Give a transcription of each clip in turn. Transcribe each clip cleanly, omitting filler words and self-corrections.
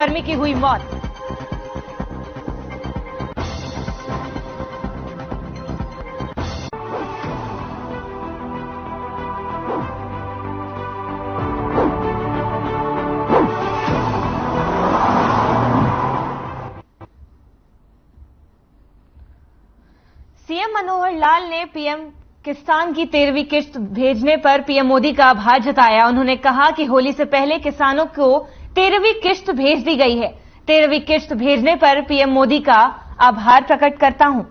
कर्मी की हुई मौत। सीएम मनोहर लाल ने पीएम किसान की 13वीं किश्त भेजने पर पीएम मोदी का आभार जताया। उन्होंने कहा कि होली से पहले किसानों को 13वीं किश्त भेज दी गई है। 13वीं किश्त भेजने पर पीएम मोदी का आभार प्रकट करता हूं।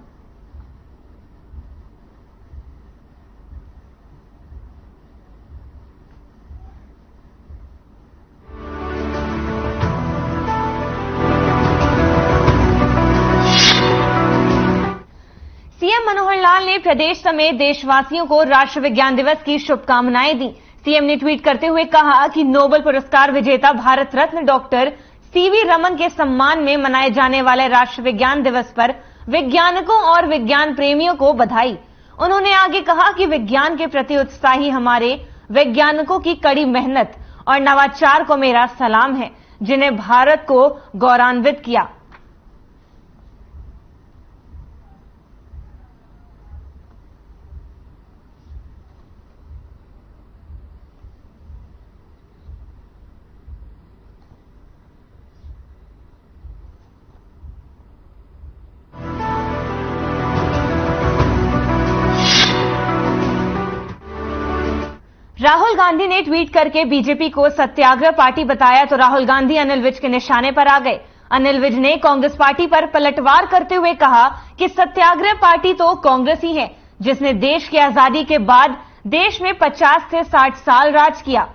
सीएम मनोहर लाल ने प्रदेश समेत देशवासियों को राष्ट्रीय विज्ञान दिवस की शुभकामनाएं दी। सीएम ने ट्वीट करते हुए कहा कि नोबेल पुरस्कार विजेता भारत रत्न डॉक्टर सीवी रमन के सम्मान में मनाए जाने वाले राष्ट्रीय विज्ञान दिवस पर वैज्ञानिकों और विज्ञान प्रेमियों को बधाई। उन्होंने आगे कहा कि विज्ञान के प्रति उत्साही हमारे वैज्ञानिकों की कड़ी मेहनत और नवाचार को मेरा सलाम है, जिन्हें भारत को गौरवान्वित किया। राहुल गांधी ने ट्वीट करके बीजेपी को सत्याग्रह पार्टी बताया तो राहुल गांधी अनिल विज के निशाने पर आ गए। अनिल विज ने कांग्रेस पार्टी पर पलटवार करते हुए कहा कि सत्याग्रह पार्टी तो कांग्रेस ही है, जिसने देश की आजादी के बाद देश में 50 से 60 साल राज किया।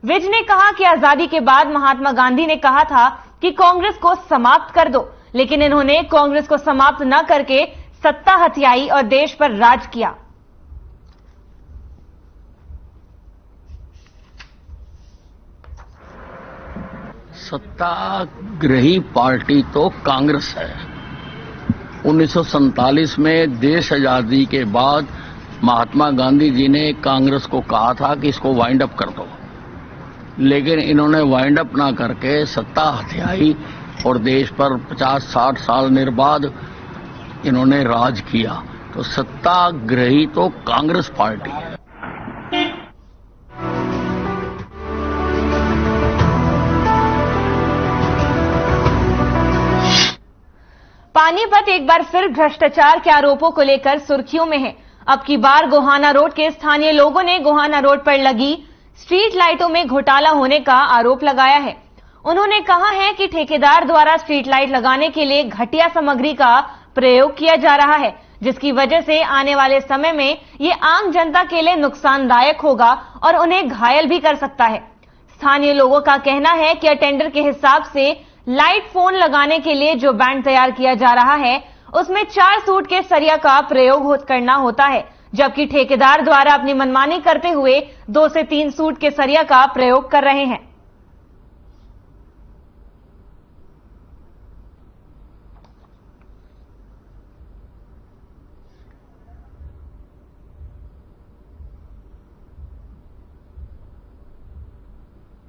विज ने कहा कि आजादी के बाद महात्मा गांधी ने कहा था कि कांग्रेस को समाप्त कर दो, लेकिन इन्होंने कांग्रेस को समाप्त न करके सत्ता हथियाई और देश पर राज किया। सत्ताग्रही पार्टी तो कांग्रेस है। 1947 में देश आजादी के बाद महात्मा गांधी जी ने कांग्रेस को कहा था कि इसको वाइंड अप कर दो, लेकिन इन्होंने वाइंड अप ना करके सत्ता हथियाई और देश पर 50-60 साल निर्बाध इन्होंने राज किया। तो सत्ताग्रही तो कांग्रेस पार्टी है। पानीपत एक बार फिर भ्रष्टाचार के आरोपों को लेकर सुर्खियों में है। अब की बार गोहाना रोड के स्थानीय लोगों ने गोहाना रोड पर लगी स्ट्रीट लाइटों में घोटाला होने का आरोप लगाया है। उन्होंने कहा है कि ठेकेदार द्वारा स्ट्रीट लाइट लगाने के लिए घटिया सामग्री का प्रयोग किया जा रहा है, जिसकी वजह से आने वाले समय में ये आम जनता के लिए नुकसानदायक होगा और उन्हें घायल भी कर सकता है। स्थानीय लोगों का कहना है कि टेंडर के हिसाब से लाइट फोन लगाने के लिए जो बैंड तैयार किया जा रहा है, उसमें 4 सूट के सरिया का प्रयोग करना होता है, जबकि ठेकेदार द्वारा अपनी मनमानी करते हुए 2 से 3 सूट के सरिया का प्रयोग कर रहे हैं।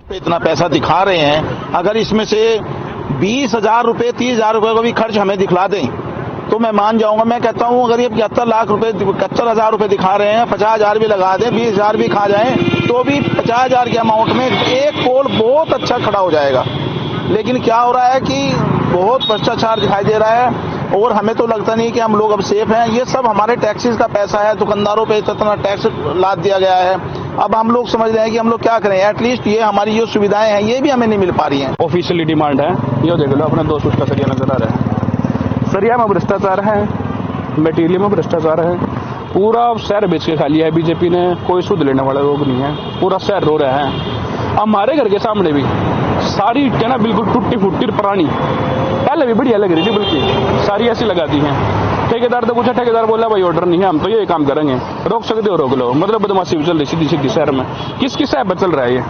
इतना पैसा दिखा रहे हैं, अगर इसमें से 20,000 रुपए 30,000 रुपए का भी खर्च हमें दिखला दें तो मैं मान जाऊंगा। मैं कहता हूं अगर ये 75 लाख रुपए 75,000 दिखा रहे हैं, 50,000 भी लगा दें, 20,000 भी खा जाएं तो भी 50,000 के अमाउंट में एक पोल बहुत अच्छा खड़ा हो जाएगा। लेकिन क्या हो रहा है कि बहुत भ्रष्टाचार दिखाई दे रहा है और हमें तो लगता नहीं कि हम लोग अब सेफ हैं। ये सब हमारे टैक्सेस का पैसा है, दुकानदारों पे इतना टैक्स लाद दिया गया है। अब हम लोग समझ रहे हैं कि हम लोग क्या करें, एटलीस्ट ये हमारी जो सुविधाएं हैं ये भी हमें नहीं मिल पा रही हैं। ऑफिशियली डिमांड है, ये देख लो अपने 2 सूट का सरिया नजर आ रहा है। सरिया में भ्रष्टाचार है, मटेरियल में भ्रष्टाचार है, पूरा शहर बेच के खा लिया है बीजेपी ने। कोई सुध लेने वाला लोग नहीं है, पूरा शहर रो रहा है। हमारे घर के सामने भी सारी ईंटें ना बिल्कुल टूटी फूटी पुरानी, पहले भी बढ़िया लग रही थी, बल्कि सारी ऐसी लगा दी हैं। ठेकेदार तो पूछा, ठेकेदार बोला भाई ऑर्डर नहीं है, हम तो ये काम करेंगे। रोक सकते हो रोक लो, मतलब बदमाशी चल रही सीधी सीधी शहर में। किस किस ऐप चल रहा है ये?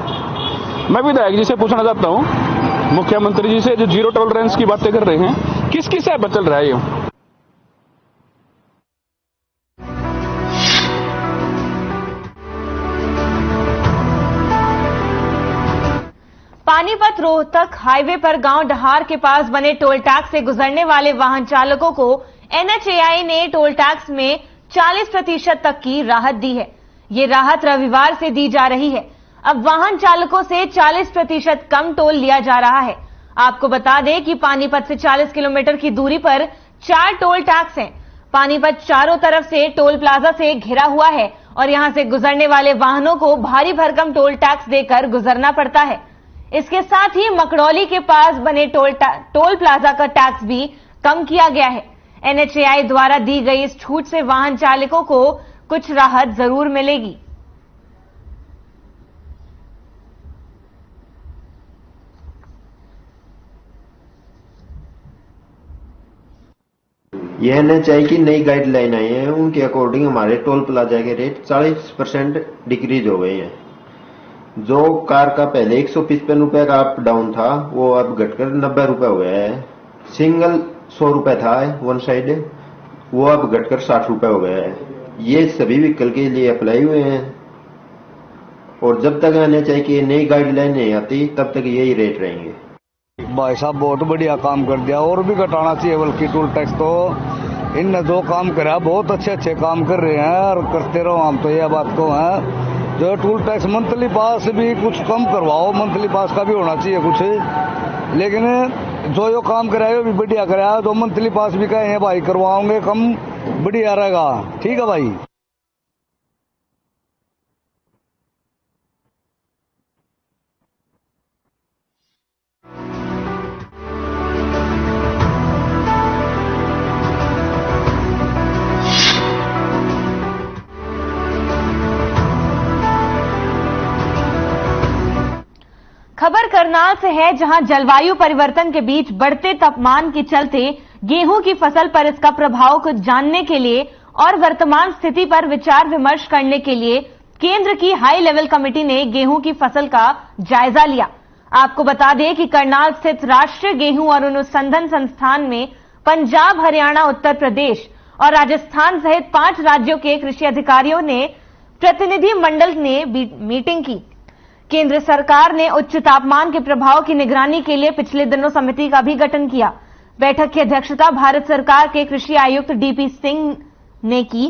मैं विधायक जी से पूछना चाहता हूँ, मुख्यमंत्री जी से, जो जीरो टॉलरेंस की बातें कर रहे हैं, किस किस ऐप चल रहा है ये? पानीपत रोहतक हाईवे पर गांव डहार के पास बने टोल टैक्स से गुजरने वाले वाहन चालकों को NHAI ने टोल टैक्स में 40% तक की राहत दी है। ये राहत रविवार से दी जा रही है। अब वाहन चालकों से 40% कम टोल लिया जा रहा है। आपको बता दें कि पानीपत से 40 किलोमीटर की दूरी पर 4 टोल टैक्स हैं। पानीपत चारों तरफ से टोल प्लाजा से घिरा हुआ है और यहां से गुजरने वाले वाहनों को भारी भरकम टोल टैक्स देकर गुजरना पड़ता है। इसके साथ ही मकड़ौली के पास बने टोल प्लाजा का टैक्स भी कम किया गया है। NHAI द्वारा दी गई इस छूट से वाहन चालकों को कुछ राहत जरूर मिलेगी। यह NHAI की नई गाइडलाइन आई है, उनके अकॉर्डिंग हमारे टोल प्लाजा के रेट 40% डिक्रीज हो गए हैं। जो कार का पहले 155 रुपए का अप डाउन था वो अब घटकर 90 रुपए हो गया है। सिंगल 100 रुपए था वन साइड, वो अब घटकर 60 रुपए हो गया है। ये सभी व्हीकल के लिए अप्लाई हुए हैं और जब तक NHAI की नई गाइडलाइन नहीं आती तब तक यही रेट रहेंगे। भाई साहब बहुत बढ़िया काम कर दिया, और भी घटाना चाहिए बल्कि टोल टैक्स। तो इनने जो काम करा बहुत अच्छे काम कर रहे हैं और करते रहो। हम तो यह बात को है जो टोल टैक्स मंथली पास भी कुछ कम करवाओ, मंथली पास का भी होना चाहिए कुछ, लेकिन जो काम कराए वो भी बढ़िया कराया। तो मंथली पास भी कहे हैं भाई करवाओगे कम, बढ़िया रहेगा। ठीक है भाई। खबर करनाल से है, जहां जलवायु परिवर्तन के बीच बढ़ते तापमान के चलते गेहूं की फसल पर इसका प्रभाव को जानने के लिए और वर्तमान स्थिति पर विचार विमर्श करने के लिए केंद्र की हाई लेवल कमेटी ने गेहूं की फसल का जायजा लिया। आपको बता दें कि करनाल स्थित राष्ट्रीय गेहूं और अनुसंधान संस्थान में पंजाब, हरियाणा, उत्तर प्रदेश और राजस्थान सहित 5 राज्यों के कृषि अधिकारियों ने प्रतिनिधि मंडल ने मीटिंग की। केंद्र सरकार ने उच्च तापमान के प्रभाव की निगरानी के लिए पिछले दिनों समिति का भी गठन किया। बैठक की अध्यक्षता भारत सरकार के कृषि आयुक्त DP सिंह ने की।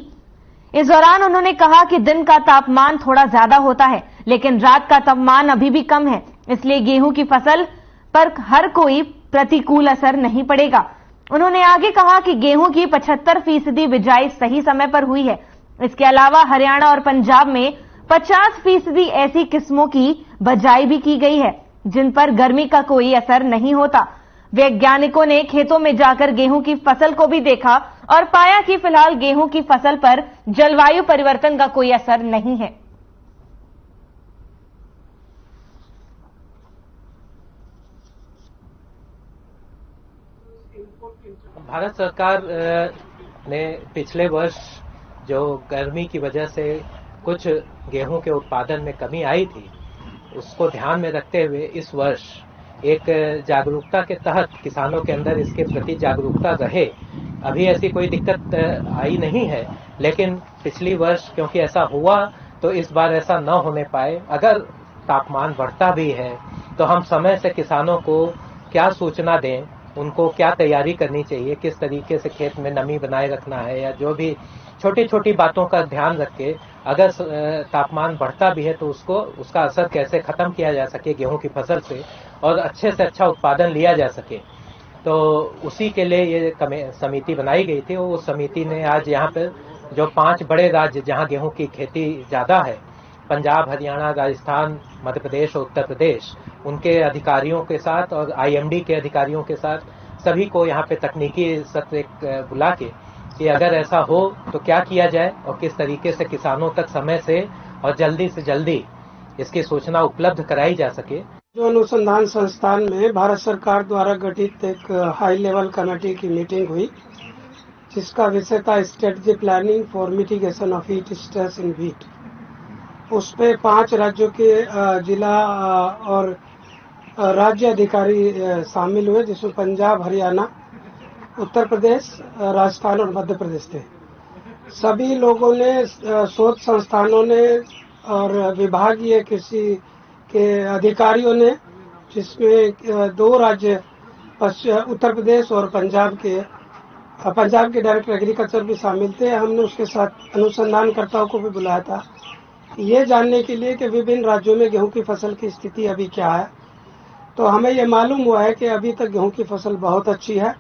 इस दौरान उन्होंने कहा कि दिन का तापमान थोड़ा ज्यादा होता है, लेकिन रात का तापमान अभी भी कम है, इसलिए गेहूं की फसल पर हर कोई प्रतिकूल असर नहीं पड़ेगा। उन्होंने आगे कहा कि गेहूं की 75% बिजाई सही समय पर हुई है। इसके अलावा हरियाणा और पंजाब में 50% ऐसी किस्मों की बजाई भी की गई है जिन पर गर्मी का कोई असर नहीं होता। वैज्ञानिकों ने खेतों में जाकर गेहूं की फसल को भी देखा और पाया कि फिलहाल गेहूं की फसल पर जलवायु परिवर्तन का कोई असर नहीं है। भारत सरकार ने पिछले वर्ष जो गर्मी की वजह से कुछ गेहूं के उत्पादन में कमी आई थी, उसको ध्यान में रखते हुए इस वर्ष एक जागरूकता के तहत किसानों के अंदर इसके प्रति जागरूकता रहे। अभी ऐसी कोई दिक्कत आई नहीं है, लेकिन पिछली वर्ष क्योंकि ऐसा हुआ तो इस बार ऐसा न होने पाए। अगर तापमान बढ़ता भी है तो हम समय से किसानों को क्या सूचना दें, उनको क्या तैयारी करनी चाहिए, किस तरीके से खेत में नमी बनाए रखना है, या जो भी छोटी छोटी बातों का ध्यान रख के अगर तापमान बढ़ता भी है तो उसका असर कैसे खत्म किया जा सके गेहूं की फसल से और अच्छे से अच्छा उत्पादन लिया जा सके। तो उसी के लिए ये समिति बनाई गई थी। उस समिति ने आज यहाँ पर जो 5 बड़े राज्य जहाँ गेहूं की खेती ज्यादा है, पंजाब, हरियाणा, राजस्थान, मध्य प्रदेश और उत्तर प्रदेश, उनके अधिकारियों के साथ और IMD के अधिकारियों के साथ सभी को यहाँ पे तकनीकी सत्र बुला के कि अगर ऐसा हो तो क्या किया जाए और किस तरीके से किसानों तक समय से और जल्दी से जल्दी इसकी सूचना उपलब्ध कराई जा सके। जो अनुसंधान संस्थान में भारत सरकार द्वारा गठित एक हाई लेवल कमेटी की मीटिंग हुई, जिसका विषय था strategy planning for mitigation of heat stress in wheat. उस पे 5 राज्यों के जिला और राज्य अधिकारी शामिल हुए, जिसमें पंजाब, हरियाणा, उत्तर प्रदेश, राजस्थान और मध्य प्रदेश थे। सभी लोगों ने, शोध संस्थानों ने और विभागीय कृषि के अधिकारियों ने जिसमें 2 राज्य उत्तर प्रदेश और पंजाब के डायरेक्टर एग्रीकल्चर भी शामिल थे। हमने उसके साथ अनुसंधानकर्ताओं को भी बुलाया था, ये जानने के लिए कि विभिन्न राज्यों में गेहूं की फसल की स्थिति अभी क्या है। तो हमें ये मालूम हुआ है कि अभी तक गेहूं की फसल बहुत अच्छी है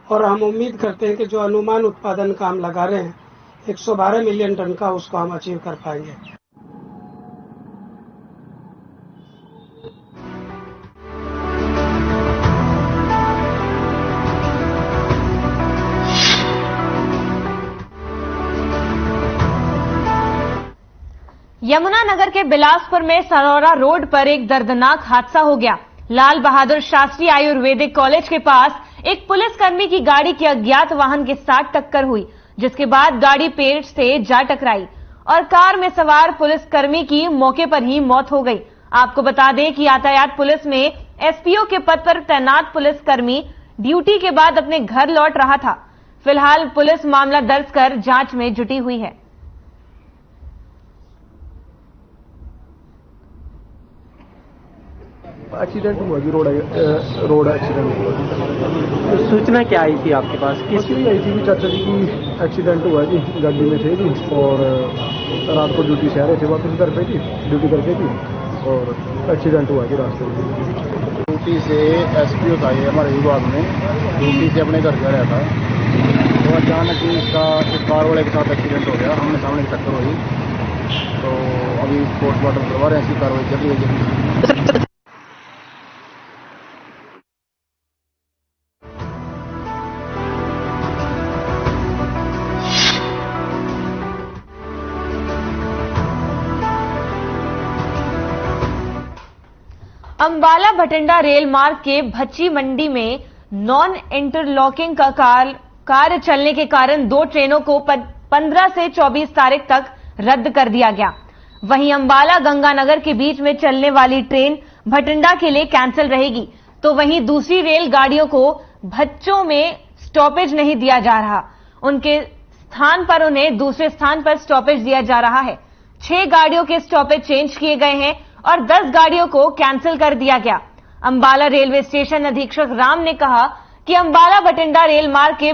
और हम उम्मीद करते हैं कि जो अनुमान उत्पादन का हम लगा रहे हैं 112 मिलियन टन का, उसको हम अचीव कर पाएंगे। यमुनानगर के बिलासपुर में सरौरा रोड पर एक दर्दनाक हादसा हो गया। लाल बहादुर शास्त्री आयुर्वेदिक कॉलेज के पास एक पुलिसकर्मी की गाड़ी की अज्ञात वाहन के साथ टक्कर हुई, जिसके बाद गाड़ी पेड़ से जा टकराई और कार में सवार पुलिसकर्मी की मौके पर ही मौत हो गई। आपको बता दें कि यातायात पुलिस में एसपीओ के पद पर तैनात पुलिसकर्मी ड्यूटी के बाद अपने घर लौट रहा था। फिलहाल पुलिस मामला दर्ज कर जांच में जुटी हुई है। एक्सीडेंट हुआ जी, रोड एक्सीडेंट हुआ। तो सूचना क्या आई थी आपके पास? किस लिए आई थी कि चाचा जी की एक्सीडेंट हुआ जी, गाड़ी में थे जी और रात को ड्यूटी से आ रहे थे, वापस घर पे जी, ड्यूटी करके जी, और एक्सीडेंट हुआ जी रास्ते में। ड्यूटी से एसपीओ था ये हमारे विभाग में, ड्यूटी से अपने घर जा रहा था तो अचानक ही इसका एक कार वाले के साथ एक्सीडेंट हो गया, हमने सामने की टक्कर हुई। तो अभी पोस्टमार्टम करवा रहे हैं, ऐसी कार्रवाई चल रही है। अंबाला भटिंडा रेल मार्ग के भच्ची मंडी में नॉन इंटरलॉकिंग का कार्य चलने के कारण 2 ट्रेनों को 15 से 24 तारीख तक रद्द कर दिया गया। वहीं अंबाला गंगानगर के बीच में चलने वाली ट्रेन भटिंडा के लिए कैंसिल रहेगी, तो वहीं दूसरी रेलगाड़ियों को भच्चों में स्टॉपेज नहीं दिया जा रहा, उनके स्थान पर उन्हें दूसरे स्थान पर स्टॉपेज दिया जा रहा है। 6 गाड़ियों के स्टॉपेज चेंज किए गए हैं और 10 गाड़ियों को कैंसिल कर दिया गया। अंबाला रेलवे स्टेशन अधीक्षक राम ने कहा कि अंबाला भटिंडा रेल मार्ग के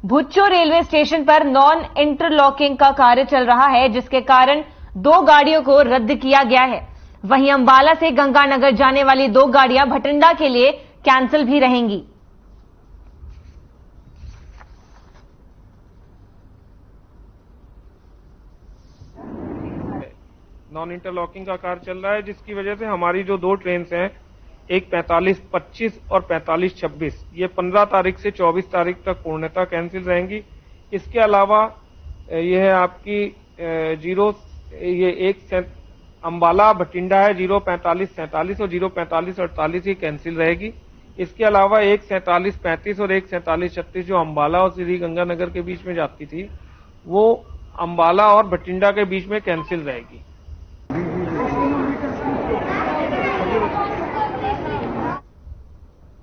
भुच्चो रेलवे स्टेशन पर नॉन इंटरलॉकिंग का कार्य चल रहा है, जिसके कारण 2 गाड़ियों को रद्द किया गया है। वहीं अंबाला से गंगानगर जाने वाली 2 गाड़ियां भटिंडा के लिए कैंसिल भी रहेंगी। नॉन इंटरलॉकिंग का कार्य चल रहा है, जिसकी वजह से हमारी जो 2 ट्रेन हैं, एक 45-25 और 45-26, ये 15 तारीख से 24 तारीख तक पूर्णतः कैंसिल रहेंगी। इसके अलावा ये है आपकी अंबाला भटिंडा है 045-47 और 045-48 ये कैंसिल रहेगी। इसके अलावा 147-35 और 147-36 जो अंबाला और श्री गंगानगर के बीच में जाती थी, वो अंबाला और भटिंडा के बीच में कैंसिल रहेगी।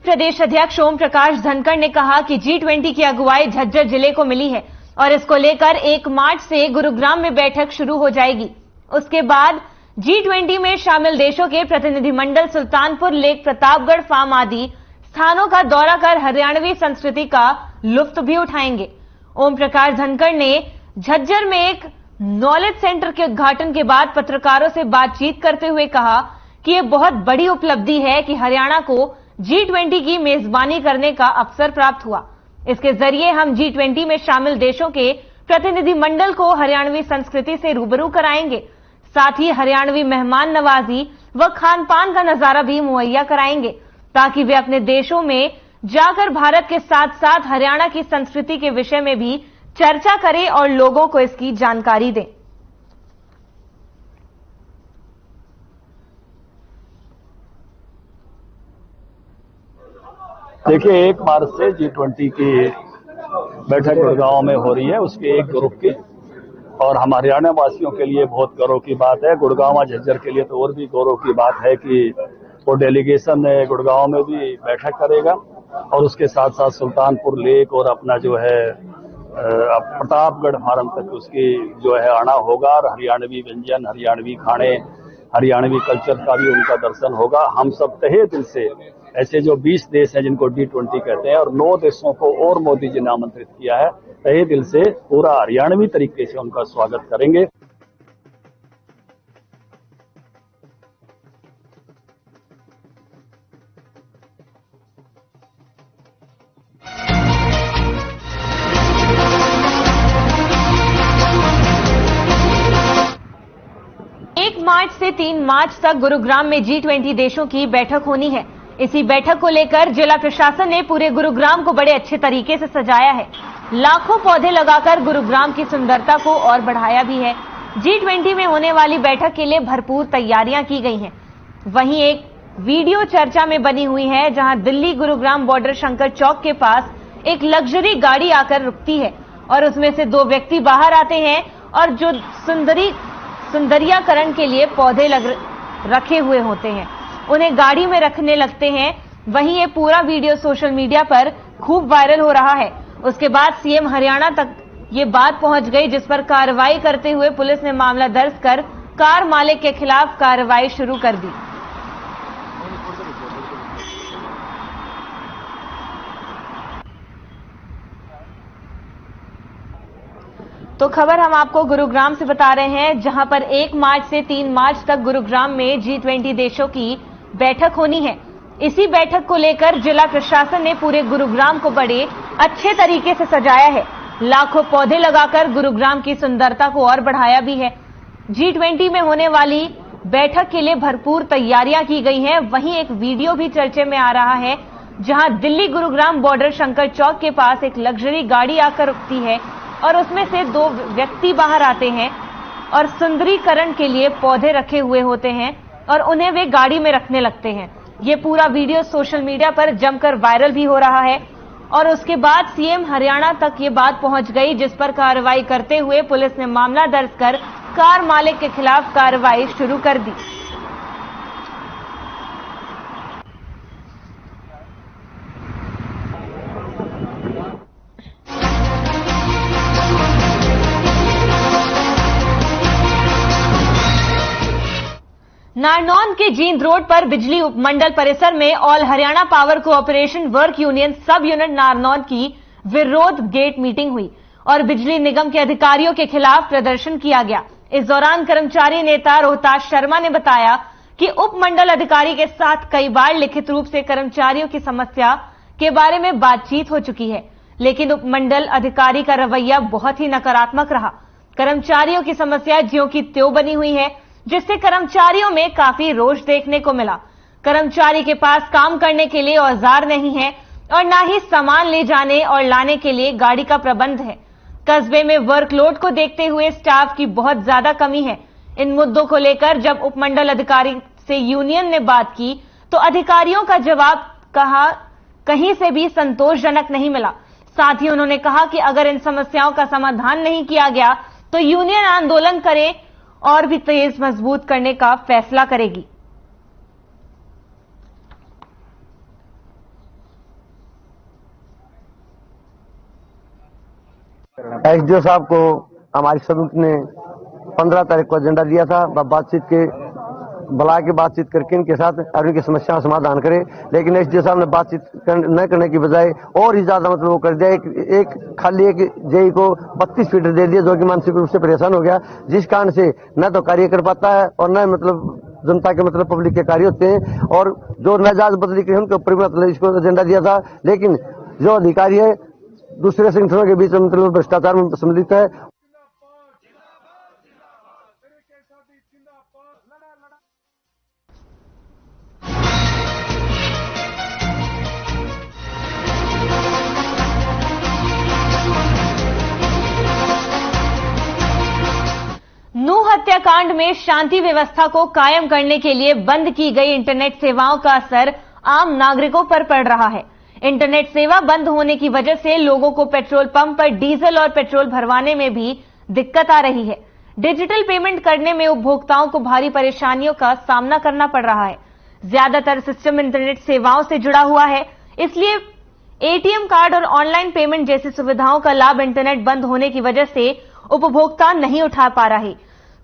प्रदेश अध्यक्ष ओम प्रकाश धनखड़ ने कहा कि G20 की अगुवाई झज्जर जिले को मिली है और इसको लेकर 1 मार्च से गुरुग्राम में बैठक शुरू हो जाएगी। उसके बाद G20 में शामिल देशों के प्रतिनिधिमंडल सुल्तानपुर लेक, प्रतापगढ़ फार्म आदि स्थानों का दौरा कर हरियाणवी संस्कृति का लुत्फ भी उठाएंगे। ओम प्रकाश धनखड़ ने झज्जर में एक नॉलेज सेंटर के उद्घाटन के बाद पत्रकारों से बातचीत करते हुए कहा कि यह बहुत बड़ी उपलब्धि है कि हरियाणा को G20 की मेजबानी करने का अवसर प्राप्त हुआ। इसके जरिए हम G20 में शामिल देशों के प्रतिनिधिमंडल को हरियाणवी संस्कृति से रूबरू कराएंगे, साथ ही हरियाणवी मेहमान नवाजी व खान पान का नजारा भी मुहैया कराएंगे, ताकि वे अपने देशों में जाकर भारत के साथ साथ हरियाणा की संस्कृति के विषय में भी चर्चा करें और लोगों को इसकी जानकारी दें। देखिए, 1 मार्च से G20 की बैठक गुड़गांव में हो रही है, उसके एक ग्रुप की, और हम हरियाणा वासियों के लिए बहुत गौरव की बात है। गुड़गांव झज्जर के लिए तो और भी गौरव की बात है कि वो डेलीगेशन गुड़गांव में भी बैठक करेगा और उसके साथ साथ सुल्तानपुर लेक और अपना जो है प्रतापगढ़ फार्म तक उसकी जो है आना होगा और हरियाणवी व्यंजन, हरियाणवी खाने हरियाणवी कल्चर का भी उनका दर्शन होगा। हम सब तहे दिल से ऐसे जो 20 देश हैं जिनको G20 कहते हैं और 9 देशों को और मोदी जी ने आमंत्रित किया है, तहे दिल से पूरा हरियाणवी तरीके से उनका स्वागत करेंगे। मार्च से 3 मार्च तक गुरुग्राम में G20 देशों की बैठक होनी है। इसी बैठक को लेकर जिला प्रशासन ने पूरे गुरुग्राम को बड़े अच्छे तरीके से सजाया है। लाखों पौधे लगाकर गुरुग्राम की सुंदरता को और बढ़ाया भी है। G20 में होने वाली बैठक के लिए भरपूर तैयारियां की गई हैं। वहीं एक वीडियो चर्चा में बनी हुई है, जहां दिल्ली गुरुग्राम बॉर्डर शंकर चौक के पास एक लग्जरी गाड़ी आकर रुकती है और उसमें से 2 व्यक्ति बाहर आते हैं और जो सुंदरीकरण के लिए पौधे रखे हुए होते हैं उन्हें गाड़ी में रखने लगते हैं। वहीं ये पूरा वीडियो सोशल मीडिया पर खूब वायरल हो रहा है। उसके बाद सीएम हरियाणा तक ये बात पहुंच गई, जिस पर कार्रवाई करते हुए पुलिस ने मामला दर्ज कर कार मालिक के खिलाफ कार्रवाई शुरू कर दी। तो खबर हम आपको गुरुग्राम से बता रहे हैं, जहां पर 1 मार्च से 3 मार्च तक गुरुग्राम में G20 देशों की बैठक होनी है। इसी बैठक को लेकर जिला प्रशासन ने पूरे गुरुग्राम को बड़े अच्छे तरीके से सजाया है। लाखों पौधे लगाकर गुरुग्राम की सुंदरता को और बढ़ाया भी है। G20 में होने वाली बैठक के लिए भरपूर तैयारियां की गई हैं। वहीं एक वीडियो भी चर्चे में आ रहा है, जहां दिल्ली गुरुग्राम बॉर्डर शंकर चौक के पास एक लग्जरी गाड़ी आकर रुकती है और उसमें से 2 व्यक्ति बाहर आते हैं और सुंदरीकरण के लिए पौधे रखे हुए होते हैं और उन्हें वे गाड़ी में रखने लगते हैं। ये पूरा वीडियो सोशल मीडिया पर जमकर वायरल भी हो रहा है और उसके बाद सीएम हरियाणा तक ये बात पहुंच गई, जिस पर कार्रवाई करते हुए पुलिस ने मामला दर्ज कर कार मालिक के खिलाफ कार्रवाई शुरू कर दी। नारनौंद के जींद रोड पर बिजली उपमंडल परिसर में all Haryana power cooperation work union सब यूनिट नारनौंद की विरोध गेट मीटिंग हुई और बिजली निगम के अधिकारियों के खिलाफ प्रदर्शन किया गया। इस दौरान कर्मचारी नेता रोहताश शर्मा ने बताया कि उपमंडल अधिकारी के साथ कई बार लिखित रूप से कर्मचारियों की समस्या के बारे में बातचीत हो चुकी है, लेकिन उपमंडल अधिकारी का रवैया बहुत ही नकारात्मक रहा। कर्मचारियों की समस्या ज्यों की त्यों बनी हुई है, जिससे कर्मचारियों में काफी रोष देखने को मिला। कर्मचारी के पास काम करने के लिए औजार नहीं है और ना ही सामान ले जाने और लाने के लिए गाड़ी का प्रबंध है। कस्बे में वर्कलोड को देखते हुए स्टाफ की बहुत ज्यादा कमी है। इन मुद्दों को लेकर जब उपमंडल अधिकारी से यूनियन ने बात की तो अधिकारियों का जवाब कहीं से भी संतोषजनक नहीं मिला। साथ ही उन्होंने कहा कि अगर इन समस्याओं का समाधान नहीं किया गया तो यूनियन आंदोलन करे और भी तेज मजबूत करने का फैसला करेगी। एसडीओ साहब को हमारी समिति ने 15 तारीख को एजेंडा दिया था, बातचीत के बुला के बातचीत करके इनके साथ और इनकी समस्या का समाधान करे, लेकिन एसडीओ साहब ने बातचीत न करने की बजाय और ही ज्यादा मतलब वो कर दिया। एक खाली एक जेई को 32 फीट दे दिया, जो कि मानसिक रूप से परेशान हो गया, जिस कारण से न तो कार्य कर पाता है और न मतलब जनता के मतलब पब्लिक के कार्य होते हैं। और जो नजाज बदली के उनके ऊपर मतलब इसको एजेंडा दिया था, लेकिन जो अधिकारी है दूसरे संगठनों के बीच मतलब भ्रष्टाचार में सम्मिलित है। नूह हत्याकांड में शांति व्यवस्था को कायम करने के लिए बंद की गई इंटरनेट सेवाओं का असर आम नागरिकों पर पड़ रहा है। इंटरनेट सेवा बंद होने की वजह से लोगों को पेट्रोल पंप पर डीजल और पेट्रोल भरवाने में भी दिक्कत आ रही है। डिजिटल पेमेंट करने में उपभोक्ताओं को भारी परेशानियों का सामना करना पड़ रहा है। ज्यादातर सिस्टम इंटरनेट सेवाओं से जुड़ा हुआ है, इसलिए एटीएम कार्ड और ऑनलाइन पेमेंट जैसी सुविधाओं का लाभ इंटरनेट बंद होने की वजह से उपभोक्ता नहीं उठा पा रहे।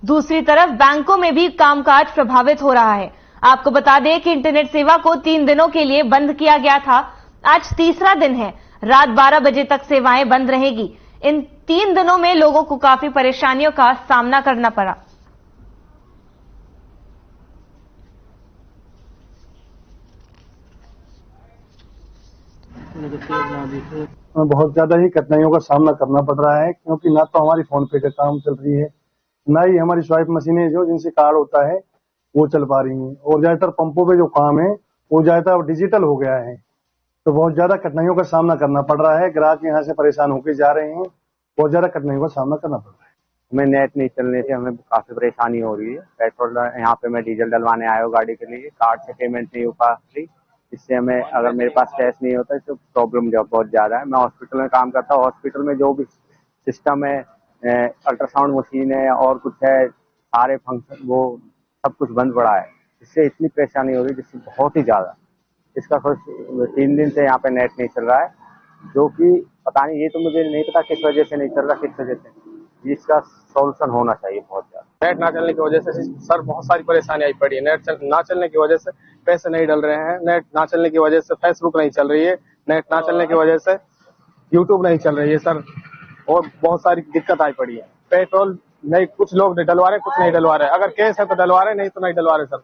दूसरी तरफ बैंकों में भी कामकाज प्रभावित हो रहा है। आपको बता दें कि इंटरनेट सेवा को 3 दिनों के लिए बंद किया गया था। आज तीसरा दिन है। रात 12 बजे तक सेवाएं बंद रहेगी। इन 3 दिनों में लोगों को काफी परेशानियों का सामना करना पड़ा। बहुत ज्यादा ही कठिनाइयों का सामना करना पड़ रहा है, क्योंकि ना तो हमारी फोन पे का काम चल रही है, ना ही हमारी स्वाइप मशीनें जो जिनसे कार्ड होता है वो चल पा रही हैं, और ज्यादातर पंपों पे जो काम है वो ज्यादातर डिजिटल हो गया है। तो बहुत ज्यादा कठिनाइयों का सामना करना पड़ रहा है। ग्राहक यहाँ से परेशान होकर जा रहे हैं। बहुत ज्यादा कठिनाइयों का सामना करना पड़ रहा है। हमें नेट नहीं चलने से हमें काफी परेशानी हो रही है। पेट्रोल यहाँ पे मैं डीजल डलवाने आया हूँ गाड़ी के लिए, कार्ड से पेमेंट नहीं हो पा रही, इससे हमें अगर मेरे पास कैश नहीं होता तो प्रॉब्लम बहुत ज्यादा है। मैं हॉस्पिटल में काम करता हूँ। हॉस्पिटल में जो भी सिस्टम है, अल्ट्रासाउंड मशीन है और कुछ है, सारे फंक्शन वो सब कुछ बंद पड़ा है। इससे इतनी परेशानी हो रही है जिससे बहुत ही ज्यादा। इसका 3 दिन से यहाँ पे नेट नहीं चल रहा है, जो कि पता नहीं, ये तो मुझे नहीं पता किस वजह से नहीं चल रहा, किस वजह से। इसका सॉल्यूशन होना चाहिए बहुत ज्यादा। नेट ना चलने की वजह से सर बहुत सारी परेशानी आई पड़ी है। नेट ना चलने की वजह से पैसे नहीं डल रहे हैं, नेट ना चलने की वजह से फेसबुक नहीं चल रही है, नेट ना चलने की वजह से यूट्यूब नहीं चल रही है सर, और बहुत सारी दिक्कत आई पड़ी है। पेट्रोल नहीं, कुछ लोग डलवा रहे, कुछ नहीं डलवा रहे। अगर कैश है तो डलवा रहे, नहीं तो नहीं डलवा रहे सर।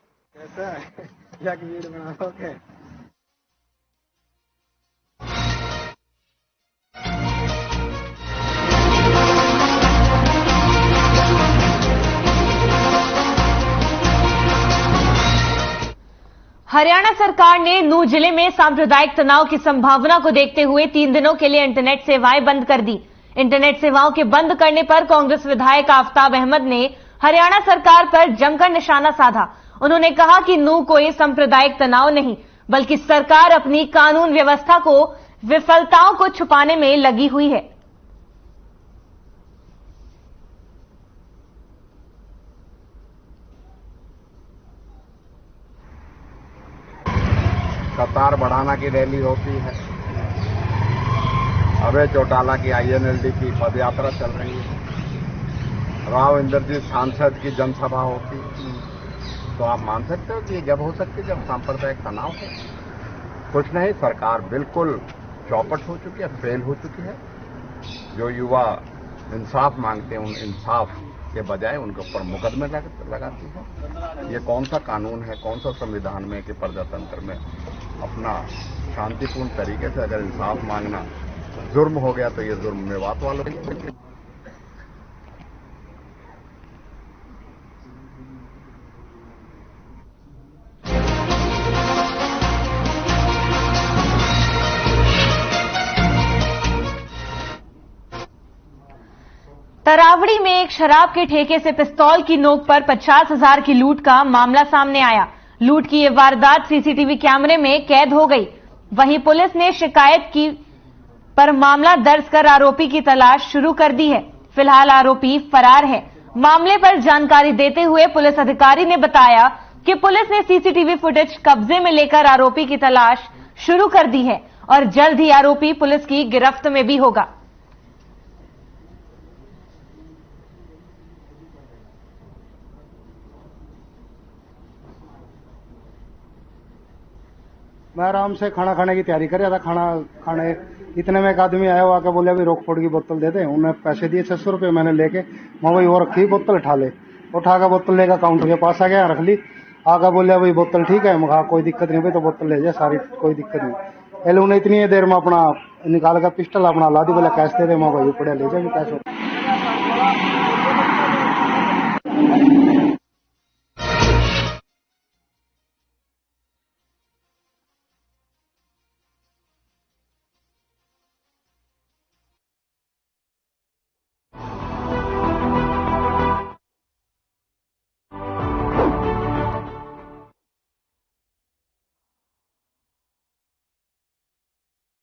हरियाणा सरकार ने नूंह जिले में सांप्रदायिक तनाव की संभावना को देखते हुए 3 दिनों के लिए इंटरनेट सेवाएं बंद कर दी। इंटरनेट सेवाओं के बंद करने पर कांग्रेस विधायक आफताब अहमद ने हरियाणा सरकार पर जमकर निशाना साधा। उन्होंने कहा कि नूंह कोई सांप्रदायिक तनाव नहीं, बल्कि सरकार अपनी कानून व्यवस्था को विफलताओं को छुपाने में लगी हुई है। कतार बढ़ाना की रैली होती है, अभय चौटाला की INLD की पदयात्रा चल रही है, राव इंद्रजीत सांसद की जनसभा होती है, तो आप मान सकते हो कि ये जब हो सकती है जब सांप्रदायिक तनाव है। कुछ नहीं, सरकार बिल्कुल चौपट हो चुकी है, फेल हो चुकी है। जो युवा इंसाफ मांगते हैं उन इंसाफ के बजाय उनके ऊपर मुकदमे लगाती है। ये कौन सा कानून है, कौन सा संविधान में कि प्रजातंत्र में अपना शांतिपूर्ण तरीके से अगर इंसाफ मांगना जुर्म हो गया तो ये जुर्म मेवात वालों के। तरावड़ी में एक शराब के ठेके से पिस्तौल की नोक पर 50,000 की लूट का मामला सामने आया। लूट की यह वारदात सीसीटीवी कैमरे में कैद हो गई। वहीं पुलिस ने शिकायत की पर मामला दर्ज कर आरोपी की तलाश शुरू कर दी है। फिलहाल आरोपी फरार है। मामले पर जानकारी देते हुए पुलिस अधिकारी ने बताया कि पुलिस ने सीसीटीवी फुटेज कब्जे में लेकर आरोपी की तलाश शुरू कर दी है और जल्द ही आरोपी पुलिस की गिरफ्त में भी होगा। मैं आराम से खाना खाने की तैयारी कर रहा था। खाना खाने इतने में एक आदमी आया हुआ आके बोले अभी रोकफोड़ की बोतल दे दे। उन्हें पैसे दिए 600 रुपये। मैंने लेके मैं वही वो रखी बोतल उठा ले, उठा कर बोतल लेकर काउंटर के पास आ गया, रख ली। आकर बोले भाई बोतल ठीक है। मैं कहा कोई दिक्कत नहीं भाई, तो बोतल ले जाए सारी, कोई दिक्कत नहीं। पहले उन्हें इतनी देर में अपना निकाल कर पिस्टल अपना ला दी, बोला कैश दे दे। मैं भाई पड़े ले जाए कैश।